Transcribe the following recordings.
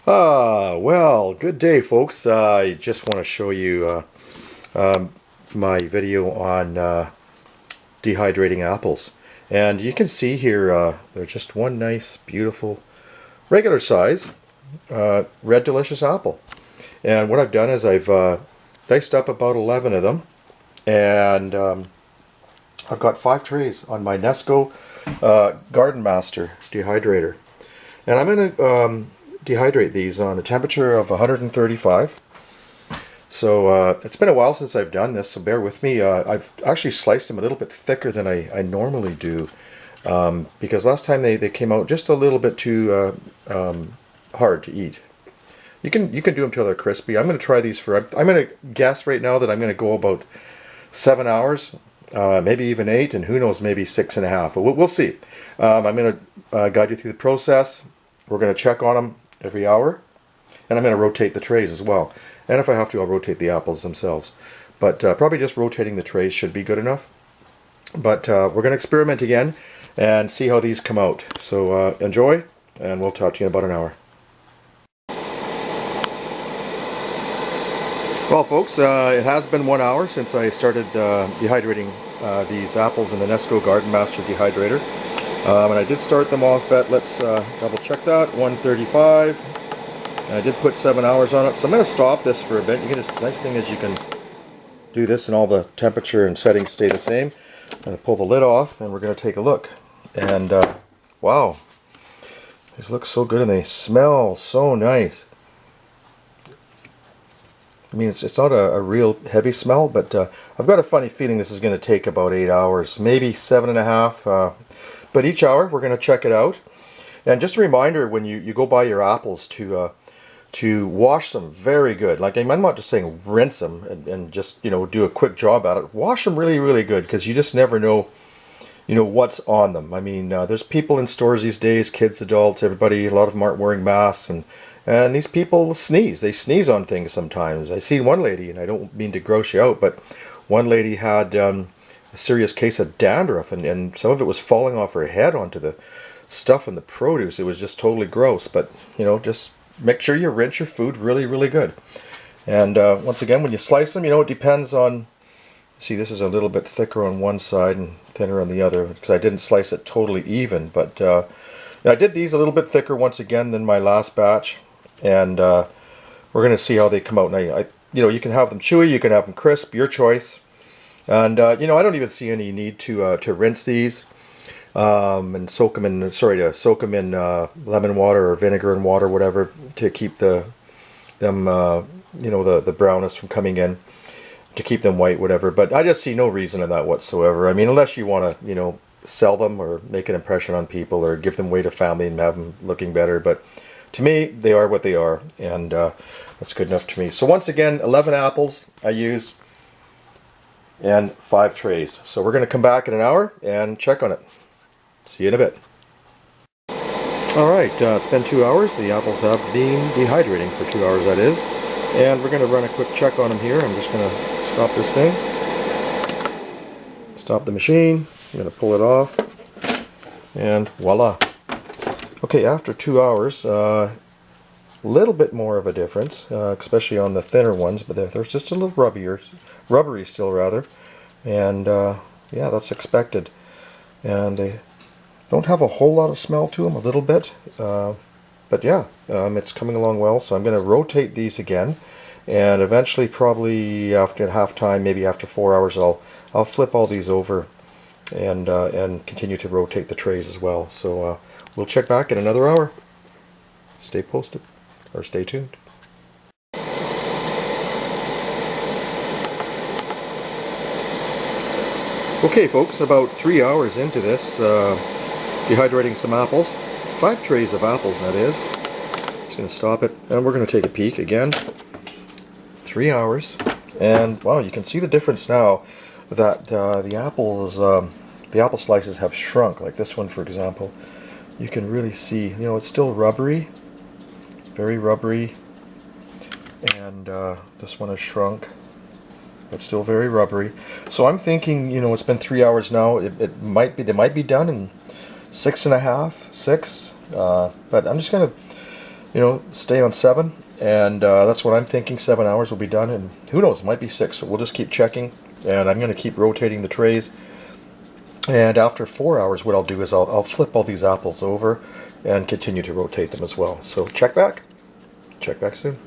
Well, good day, folks. I just want to show you my video on dehydrating apples. And you can see here, they're just one nice, beautiful, regular size, red delicious apple. And what I've done is I've diced up about 11 of them. And I've got 5 trays on my Nesco Gardenmaster dehydrator. And I'm going to dehydrate these on a temperature of 135. So it's been a while since I've done this, so bear with me. I've actually sliced them a little bit thicker than I normally do, because last time they came out just a little bit too hard to eat. You can do them till they're crispy. I'm going to try these for, I'm going to guess right now that I'm going to go about 7 hours, maybe even 8, and who knows, maybe 6.5. But we'll see. I'm going to guide you through the process. We're going to check on them every hour, and I'm going to rotate the trays as well. And if I have to, I'll rotate the apples themselves. But probably just rotating the trays should be good enough. But we're going to experiment again and see how these come out. So enjoy, and we'll talk to you in about an hour. Well, folks, it has been 1 hour since I started dehydrating these apples in the Nesco Gardenmaster dehydrator. And I did start them off at, let's double check that, 135. And I did put 7 hours on it, so I'm going to stop this for a bit. You can just, nice thing is you can do this and all the temperature and settings stay the same. I'm going to pull the lid off and we're going to take a look. And wow, these look so good and they smell so nice. I mean, it's not a real heavy smell, but I've got a funny feeling this is going to take about 8 hours, maybe 7.5. But each hour we're going to check it out. And just a reminder, when you go buy your apples to wash them very good. Like, I'm not just saying rinse them and just, you know, do a quick job at it. Wash them really, really good, because you just never know, you know, what's on them. I mean, there's people in stores these days, kids, adults, everybody, a lot of them aren't wearing masks, and these people sneeze. They sneeze on things sometimes. I seen one lady, and I don't mean to gross you out, but one lady had a serious case of dandruff, and some of it was falling off her head onto the stuff in the produce. It was just totally gross. But, you know, just make sure you rinse your food really, really good. And once again, when you slice them, you know, it depends on, see, this is a little bit thicker on one side and thinner on the other, because I didn't slice it totally even. But I did these a little bit thicker once again than my last batch. And we're going to see how they come out. Now, you know, you can have them chewy, you can have them crisp, your choice. And you know, I don't even see any need to rinse these and soak them in. To soak them in lemon water or vinegar and water, whatever, to keep them you know, the brownness from coming in, to keep them white, whatever. But I just see no reason in that whatsoever. I mean, unless you want to, you know, sell them or make an impression on people or give them away to family and have them looking better. But to me, they are what they are, and that's good enough to me. So once again, 11 apples I used, and 5 trays. So we're going to come back in an hour and check on it. See you in a bit. Alright, it's been 2 hours. The apples have been dehydrating for 2 hours, that is. And we're going to run a quick check on them here. I'm just going to stop this thing. Stop the machine. I'm going to pull it off. And voila. Okay, after 2 hours, a little bit more of a difference, especially on the thinner ones, but they're just a little rubbery still, rather. And yeah, that's expected. And they don't have a whole lot of smell to them, a little bit. But yeah, it's coming along well. So I'm going to rotate these again. And eventually, probably after halftime, maybe after 4 hours, I'll flip all these over and continue to rotate the trays as well. So we'll check back in another hour. Stay posted, or stay tuned. Okay, folks, about 3 hours into this, dehydrating some apples. 5 trays of apples, that is. Just going to stop it, and we're going to take a peek again. 3 hours, and wow, you can see the difference now that the apple slices have shrunk. Like this one, for example, you can really see, you know, it's still rubbery, very rubbery, and this one has shrunk. It's still very rubbery. So I'm thinking, you know, it's been 3 hours now. They might be done in 6.5, 6. But I'm just gonna, stay on 7, and that's what I'm thinking. 7 hours will be done, and who knows, it might be 6. So we'll just keep checking, and I'm going to keep rotating the trays. And after 4 hours, what I'll do is I'll flip all these apples over and continue to rotate them as well. So check back soon.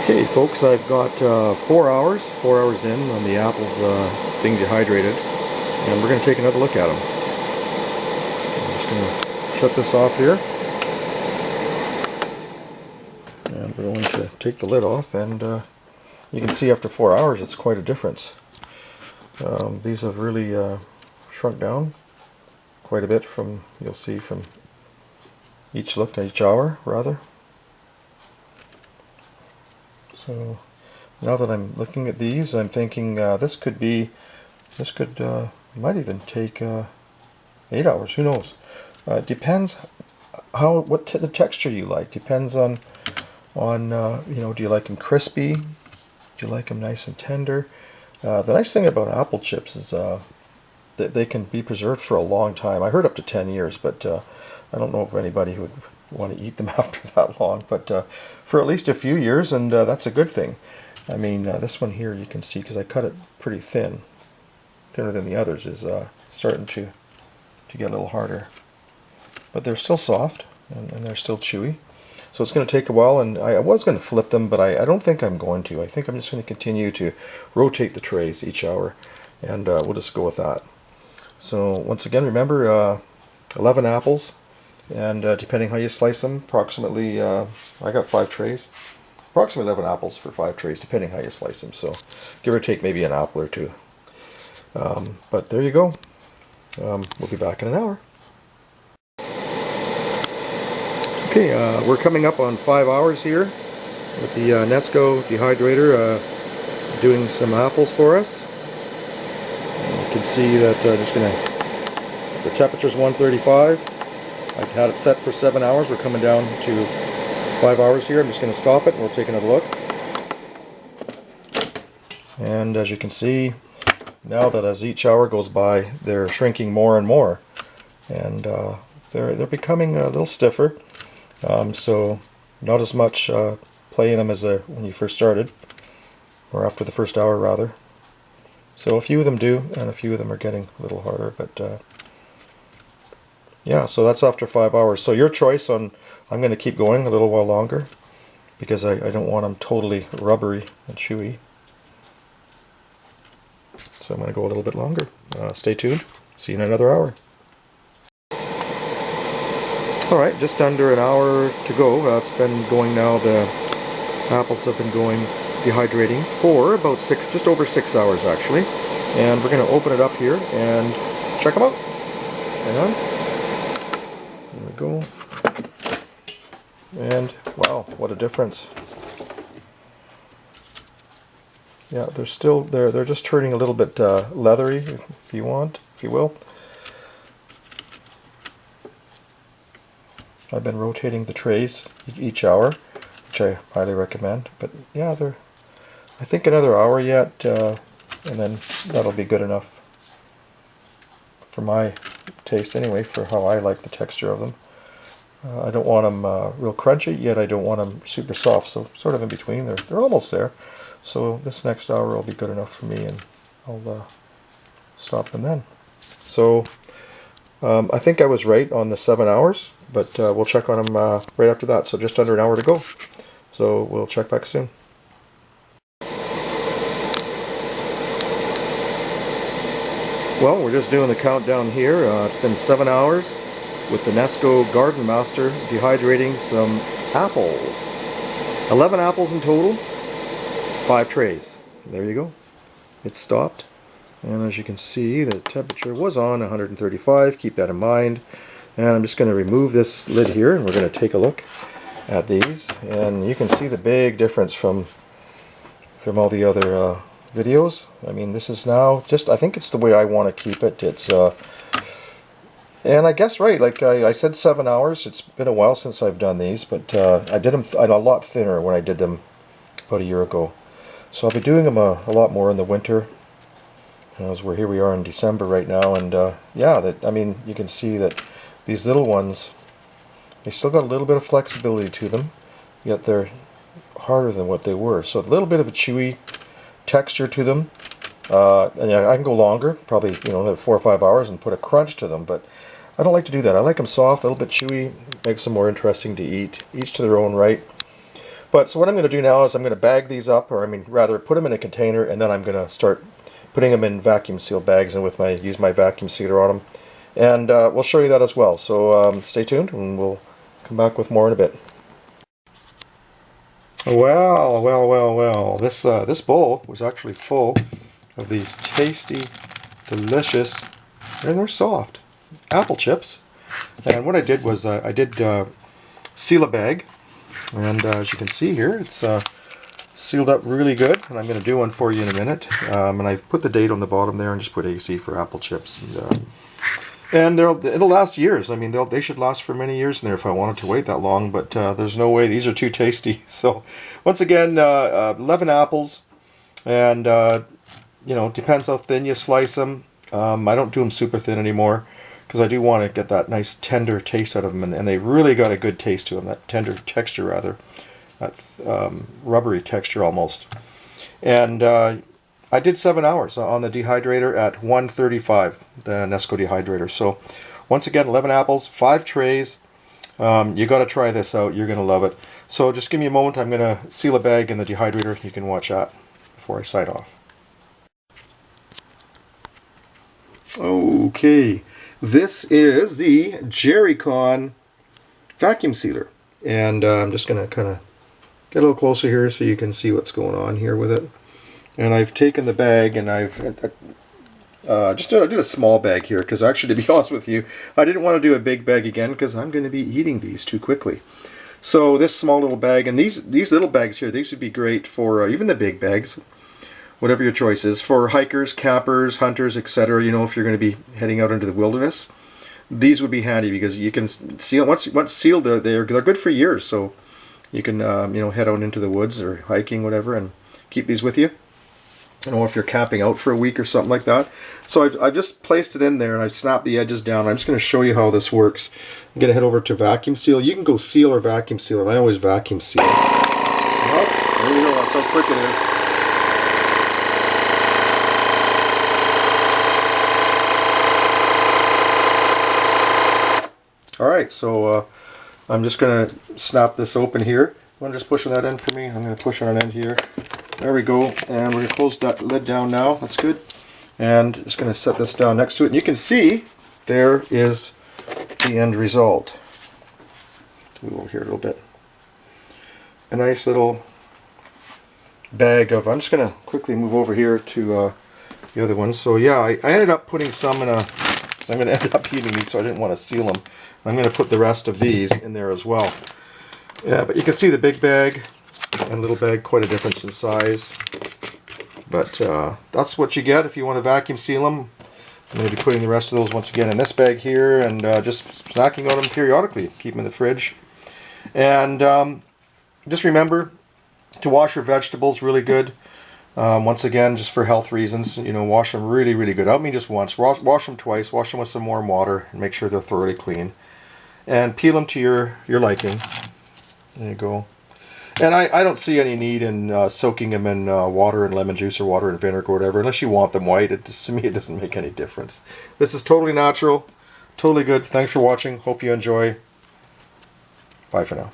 Okay folks, I've got 4 hours in on the apples being dehydrated, and we're going to take another look at them. I'm just going to shut this off here, and we're going to take the lid off, and you can see after 4 hours it's quite a difference. These have really shrunk down quite a bit from, you'll see from each hour rather. So now that I'm looking at these, I'm thinking this could might even take 8 hours. Who knows? Depends what the texture you like. Depends on do you like them crispy? Do you like them nice and tender? The nice thing about apple chips is that they can be preserved for a long time. I heard up to 10 years, but I don't know if anybody would want to eat them after that long. But for at least a few years, and that's a good thing. I mean, this one here you can see, because I cut it pretty thin, thinner than the others, is starting to get a little harder. But they're still soft, and they're still chewy. So it's going to take a while, and I was going to flip them, but I don't think I'm going to. I think I'm just going to continue to rotate the trays each hour, and we'll just go with that. So once again, remember 11 apples, and depending how you slice them, approximately, I got 5 trays, approximately 11 apples for 5 trays, depending how you slice them. So give or take maybe an apple or two. But there you go. We'll be back in an hour. Okay, we're coming up on 5 hours here with the Nesco Dehydrator doing some apples for us. And you can see that the temperature's 135. I've had it set for 7 hours. We're coming down to 5 hours here. I'm just going to stop it and we'll take another look. And as you can see, now that as each hour goes by, they're shrinking more and more. And they're becoming a little stiffer. So not as much play in them as when you first started, or after the first hour rather. So a few of them do, and a few of them are getting a little harder, but yeah, so that's after 5 hours. So your choice on, I'm going to keep going a little while longer, because I don't want them totally rubbery and chewy. So I'm going to go a little bit longer. Stay tuned. See you in another hour. Alright, just under an hour to go. It's been going now, the apples have been going dehydrating for about just over 6 hours actually. And we're going to open it up here and check them out. Hang on. There we go. And wow, what a difference. Yeah, they're just turning a little bit leathery, if you will. I've been rotating the trays each hour, which I highly recommend. But yeah, I think another hour yet, and then that'll be good enough for my taste anyway, for how I like the texture of them. I don't want them real crunchy, yet I don't want them super soft, so sort of in between. They're almost there. So this next hour will be good enough for me, and I'll stop them then. So I think I was right on the 7 hours, but we'll check on them right after that. So just under an hour to go. So we'll check back soon. Well, we're just doing the countdown here. It's been 7 hours with the Nesco Gardenmaster dehydrating some apples. 11 apples in total, 5 trays. There you go. It's stopped. And as you can see, the temperature was on 135. Keep that in mind. And I'm just going to remove this lid here, and we're going to take a look at these. And you can see the big difference from all the other videos. I mean, this is now just, I think it's the way I want to keep it. It's and I guess right, like I said, 7 hours. It's been a while since I've done these, but I did them a lot thinner when I did them about a year ago. So I'll be doing them a lot more in the winter. As here we are in December right now, and yeah, I mean, you can see that these little ones They still got a little bit of flexibility to them, yet they're harder than what they were. So a little bit of a chewy texture to them. And I can go longer, probably 4 or 5 hours, and put a crunch to them, but I don't like to do that. I like them soft, a little bit chewy, makes them more interesting to eat, each to their own right. But so what I'm going to do now is I'm going to bag these up, or I mean rather put them in a container, and then I'm going to start putting them in vacuum seal bags and use my vacuum sealer on them. And we'll show you that as well. So stay tuned and we'll come back with more in a bit. Well. This bowl was actually full of these tasty, delicious, and they're soft apple chips. And what I did was I did seal a bag, and as you can see here, it's sealed up really good, and I'm going to do one for you in a minute. And I've put the date on the bottom there and just put AC for apple chips. And it'll last years. I mean, they should last for many years in there if I wanted to wait that long, but there's no way. These are too tasty. So once again, 11 apples, and depends how thin you slice them. I don't do them super thin anymore because I do want to get that nice tender taste out of them, and they've really got a good taste to them, that tender texture rather, that rubbery texture almost. And I did 7 hours on the Dehydrator at 135, the Nesco Dehydrator. So once again, 11 apples, 5 trays. You got to try this out. You're going to love it. So just give me a moment. I'm going to seal a bag in the Dehydrator. You can watch that before I sign off. Okay, this is the Jerrycon vacuum sealer. And I'm just going to kind of get a little closer here so you can see what's going on here with it. And I've taken the bag and I've I did a small bag here because actually, to be honest with you, I didn't want to do a big bag again because I'm going to be eating these too quickly. So this small little bag, and these little bags here, these would be great for even the big bags, whatever your choice is, for hikers, campers, hunters, etc. If you're going to be heading out into the wilderness, these would be handy because you can seal once sealed. They're good for years, so you can head out into the woods or hiking, whatever, and keep these with you. If you're camping out for a week or something like that. So I've just placed it in there and I've snapped the edges down. I'm just going to show you how this works. I'm going to head over to vacuum seal. You can go seal or vacuum seal, and I always vacuum seal. Oh, there you go. That's how quick it is. Alright, so I'm just going to snap this open here. I'm just pushing that in for me. I'm going to push on an end here. There we go, and we're going to close that lid down now. That's good. And just going to set this down next to it. And you can see there is the end result. Move over here a little bit. A nice little bag of, I'm just going to quickly move over here to the other ones. So yeah, I ended up putting some in a, I'm going to end up eating these, so I didn't want to seal them. I'm going to put the rest of these in there as well. Yeah, but you can see the big bag and little bag, quite a difference in size. But that's what you get if you want to vacuum seal them. I'm going to be putting the rest of those once again in this bag here, and just snacking on them periodically. Keep them in the fridge. And just remember to wash your vegetables really good. Once again, just for health reasons, wash them really, really good. I don't mean just once. Wash them twice. Wash them with some warm water and make sure they're thoroughly clean. And peel them to your liking. There you go. And I don't see any need in soaking them in water and lemon juice or water and vinegar or whatever, unless you want them white. To me, it doesn't make any difference. This is totally natural, totally good. Thanks for watching. Hope you enjoy. Bye for now.